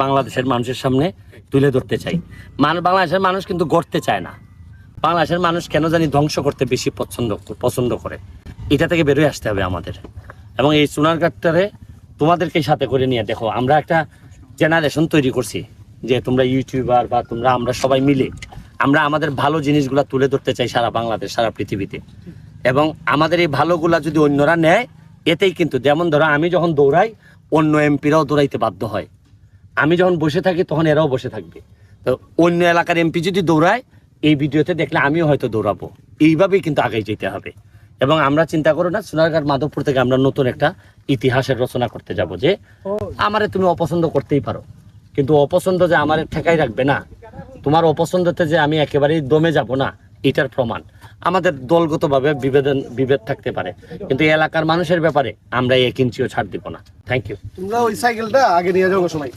বাংলাদেশের মানুষের সামনে তুলে ধরতে চাই। বাংলাদেশের মানুষ কিন্তু গড়তে চায় না, বাংলাদেশের মানুষ কেন জানি ধ্বংস করতে বেশি পছন্দ করে। এটা থেকে বেরোয় আসতে হবে আমাদের। এবং এই সোনারঘাটটারে তোমাদেরকে সাথে করে নিয়ে দেখো, আমরা একটা জেনারেশন তৈরি করছি যে তোমরা ইউটিউবার বা আমরা সবাই মিলে আমরা আমাদের ভালো জিনিসগুলা তুলে ধরতে চাই সারা বাংলাদেশ, সারা পৃথিবীতে। এবং আমাদের এই ভালোগুলা যদি অন্যরা নেয়, এতেই কিন্তু, যেমন ধরো আমি যখন দৌড়াই অন্য এমপিরাও দৌড়াইতে বাধ্য হয়, আমি যখন বসে থাকি তখন এরাও বসে থাকবে। তো অন্য এলাকার এমপি যদি দৌড়ায়, এই ভিডিওতে দেখলে আমিও হয়তো দৌড়াবো। এইভাবেই কিন্তু আগে যেতে হবে। এবং আমরা চিন্তা করো না, সোনারঘাট মাধবপুর থেকে আমরা নতুন একটা ইতিহাসের রচনা করতে যাব, যে আমারে তুমি অপছন্দ করতেই পারো, কিন্তু অপছন্দ যে আমার ঠেকাই রাখবে না, তোমার অপছন্দতে যে আমি একেবারেই দমে যাব না, এটার প্রমাণ। আমাদের দলগতভাবে বিভেদ থাকতে পারে, কিন্তু এলাকার মানুষের ব্যাপারে আমরা 1 ইঞ্চিও ছাড় দিব না। Thank you. তোমরা ওই সাইকেলটা আগে নিয়ে যাও সময়।